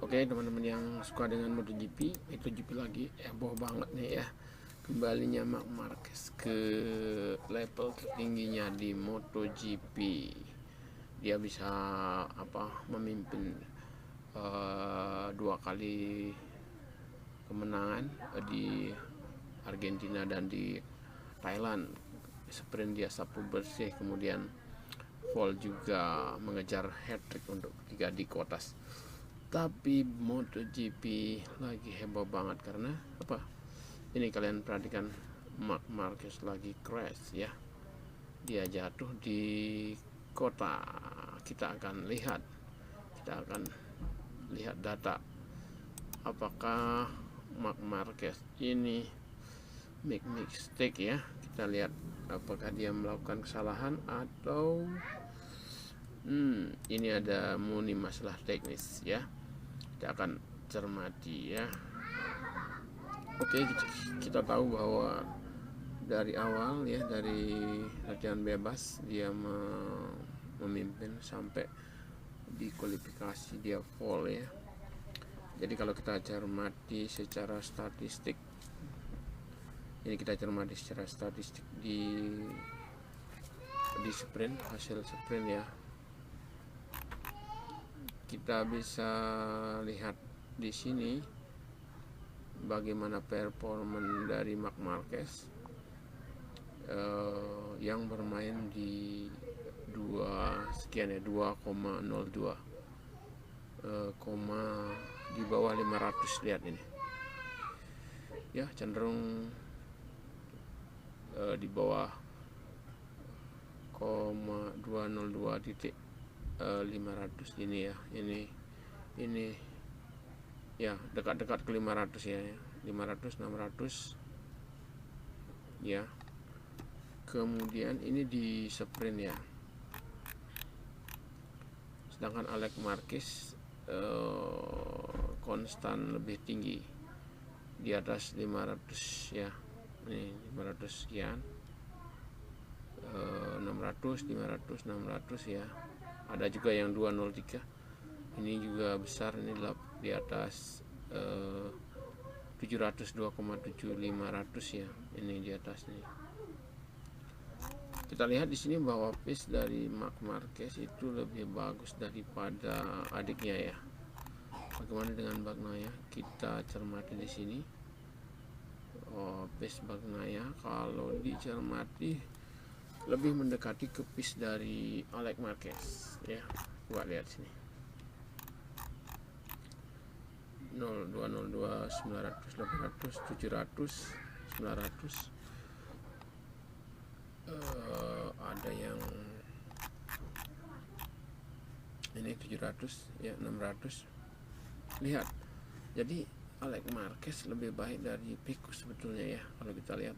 Oke teman-teman yang suka dengan MotoGP, MotoGP lagi heboh banget nih ya. Kembalinya Marc Marquez ke level tertingginya di MotoGP. Dia bisa memimpin dua kali kemenangan di Argentina dan di Thailand. Sprint dia sapu bersih, kemudian Vol juga mengejar hat-trick untuk ketiga di Kotas. Tapi MotoGP lagi heboh banget karena apa? Ini kalian perhatikan, Marc Marquez lagi crash ya. Dia jatuh di kota. Kita akan lihat data apakah Marc Marquez ini make mistake ya. Kita lihat apakah dia melakukan kesalahan atau ini ada murni masalah teknis ya. Kita akan cermati ya. Oke, kita tahu bahwa dari awal ya, dari latihan bebas dia memimpin sampai di kualifikasi dia pole ya. Jadi kalau kita cermati secara statistik, ini kita cermati secara statistik di sprint, hasil sprint ya, kita bisa lihat di sini bagaimana performan dari Marc Marquez yang bermain di 2,02 di bawah 500. Lihat ini ya, cenderung di bawah 202.500 ini ya, ini ya, dekat-dekat ke 500 ya, 500 600 ya. Kemudian ini di sprint ya, sedangkan Alex Marquez konstan lebih tinggi di atas 500 ya. Ini 500 sekian, 600 500 600 ya. Ada juga yang 203, ini juga besar, ini di atas 700 2,7500 ya, ini di atas nih. Kita lihat di sini bahwa pace dari Marc Marquez itu lebih bagus daripada adiknya ya. Bagaimana dengan Bagnaia? Kita cermati di sini. Pace Bagnaia kalau dicermati lebih mendekati ke pace dari Alex Marquez ya. Coba lihat sini, 0202 900 800 700 900, ada yang ini 700 ya, 600. Lihat, jadi Alex Marquez lebih baik dari Pecco sebetulnya ya kalau kita lihat.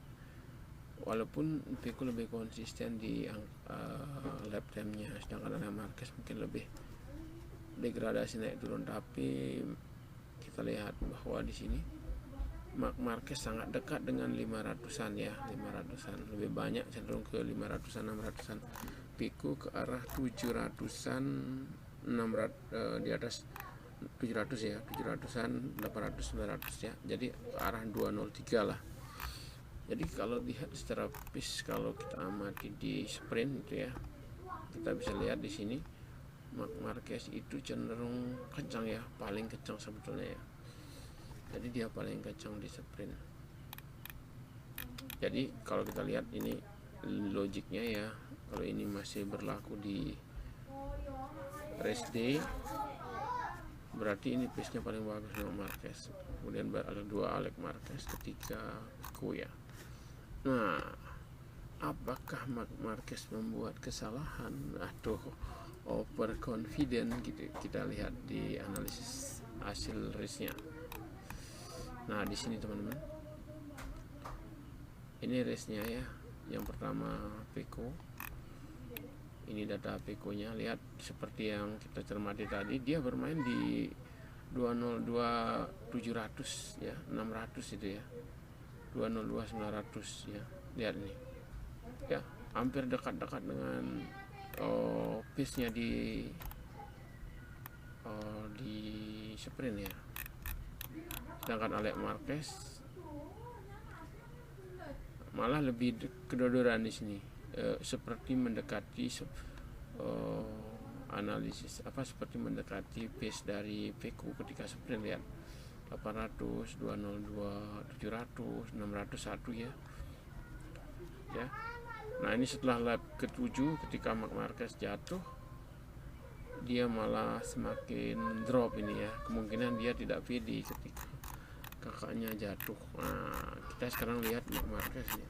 Walaupun Pecco lebih konsisten di lap time-nya, sedangkan Alex Marquez mungkin lebih degradasi naik turun. Tapi kita lihat bahwa di sini Marc Marquez sangat dekat dengan 500-an ya, 500-an lebih banyak, cenderung ke 500-an 600-an. Pecco ke arah 700-an 600, di atas 700 ya, 700-an 800 900 ya. Jadi ke arah 203 lah. Jadi kalau lihat secara pace, kalau kita amati di sprint itu ya, kita bisa lihat di sini Marc Marquez itu cenderung kencang ya, paling kencang sebetulnya ya. Jadi dia paling kencang di sprint. Jadi kalau kita lihat ini logiknya ya, kalau ini masih berlaku di race day, berarti ini pace-nya paling bagus Marc Marquez. Kemudian ada dua Alex Marquez, ketiga Pecco ya. Nah, apakah Marc Marquez membuat kesalahan atau overconfident gitu? Kita lihat di analisis hasil race-nya. Nah, di sini teman-teman, ini race-nya ya. Yang pertama Pecco. Ini data Pecco-nya. Lihat seperti yang kita cermati tadi, dia bermain di 202 700 ya, 600 itu ya. 202 900 ya. Lihat nih. Ya, hampir dekat-dekat dengan pace-nya di sprint ya. Sedangkan Alex Marquez malah lebih kedodoran di sini, seperti mendekati analisis seperti mendekati pace dari Pecco ketika sprint. Lihat 800, 202, 700, 601 ya. Nah ini setelah lap ke-7 ketika Marc Marquez jatuh, dia malah semakin drop ini ya. Kemungkinan dia tidak PD ketika kakaknya jatuh. Nah kita sekarang lihat Marc Marquez ya.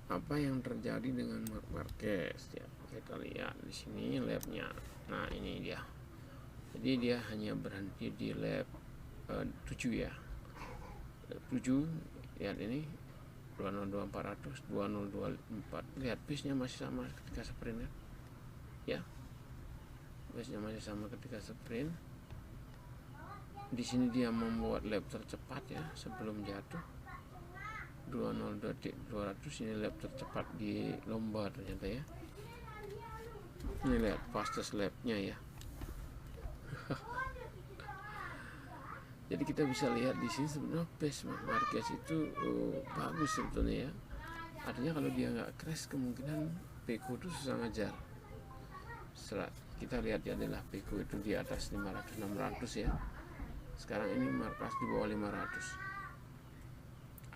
Apa yang terjadi dengan Marc Marquez ya, kita lihat di sini lapnya. Nah ini dia, jadi dia hanya berhenti di lap 7 ya, lap 7. Lihat ini 202.400, 202.4. lihat pace nya masih sama ketika sprint ya, pace nya masih sama ketika sprint. Di sini dia membuat lap tercepat ya sebelum jatuh, 202.200. ini lap tercepat di lomba ternyata ya. Ini lihat fastest lapnya ya. Jadi kita bisa lihat di sini sebenarnya pace Marc Marquez itu bagus sebetulnya ya. Artinya kalau dia nggak crash kemungkinan Pecco itu susah ngejar. Kita lihat ya, adalah Pecco itu di atas 500-600 ya. Sekarang ini Marquez di bawah 500.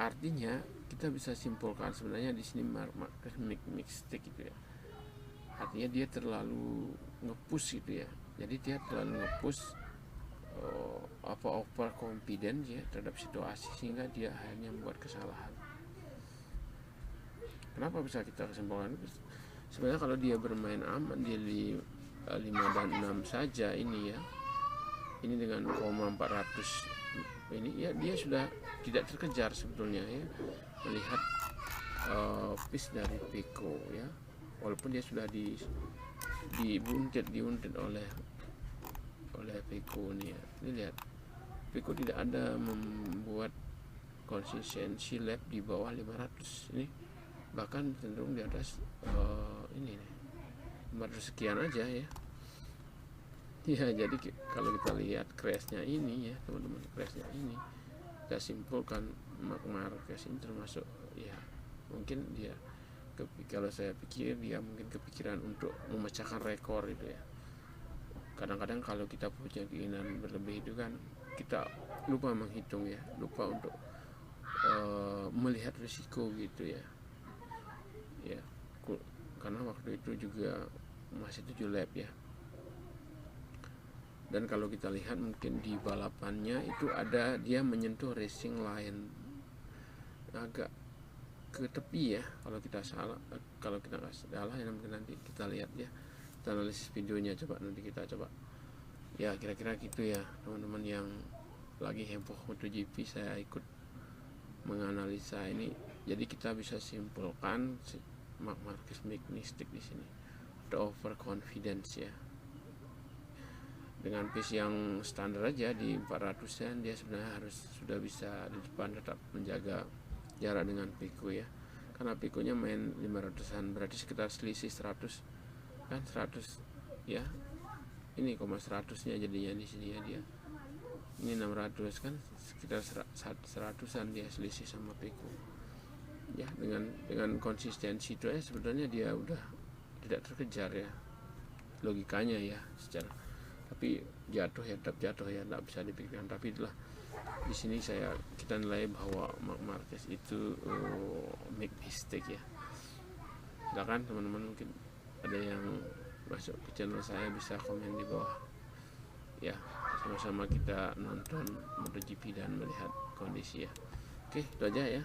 Artinya kita bisa simpulkan sebenarnya di sini Marquez make mistake gitu ya. Artinya dia terlalu ngepush gitu ya. Jadi dia terlalu ngepush over confidence ya terhadap situasi, sehingga dia akhirnya membuat kesalahan. Kenapa bisa kita kesimpulan? Sebenarnya kalau dia bermain aman dia di 5 dan 6 saja ini ya. Ini dengan 400 ini ya, dia sudah tidak terkejar sebetulnya ya, melihat pace dari Pecco ya. Walaupun dia sudah diuntit oleh Pecco nih ya. Ini lihat, Pecco tidak ada membuat konsistensi lap di bawah 500 ini, bahkan cenderung di atas ini nih, 500 sekian aja ya. Ya, jadi kalau kita lihat crashnya ini ya teman-teman, crashnya ini kita simpulkan Marc Marquez ini termasuk ya, mungkin dia kalau saya pikir dia mungkin kepikiran untuk memecahkan rekor itu ya. Kadang-kadang kalau kita punya keinginan berlebih itu kan kita lupa menghitung ya, lupa untuk melihat risiko gitu ya. Karena waktu itu juga masih 7 lap ya. Dan kalau kita lihat mungkin di balapannya itu ada dia menyentuh racing line agak ke tepi ya. Kalau kita salah ya mungkin nanti kita lihat ya, kita analisis videonya, nanti kita coba ya, kira-kira gitu ya teman-teman yang lagi heboh MotoGP. Saya ikut menganalisa ini, jadi kita bisa simpulkan Marc Marquez make mistake di sini, the overconfidence ya. Dengan pace yang standar aja di 400-an dia sebenarnya sudah bisa di depan, tetap menjaga jarak dengan Pecco ya. Karena Pecco nya main 500-an, berarti sekitar selisih 100 kan, 100 ya. Ini 100-nya jadinya di sini ya dia. Ini 600 kan, sekitar 100-an dia selisih sama Pecco. Ya, dengan konsistensi itu ya sebetulnya dia udah tidak terkejar ya. Logikanya ya secara, tapi tetap jatuh ya, tidak bisa dipikirkan. Tapi itulah di sini kita nilai bahwa Marc Marquez itu make mistake ya. Silakan teman-teman, mungkin ada yang masuk ke channel saya bisa komen di bawah ya, sama-sama kita nonton MotoGP dan melihat kondisi ya. Oke, itu aja ya.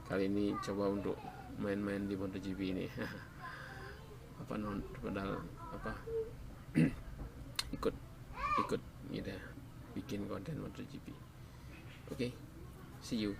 Kali ini coba untuk main-main di MotoGP ini. ikut gitu ya, bikin konten MotoGP. Oke, see you.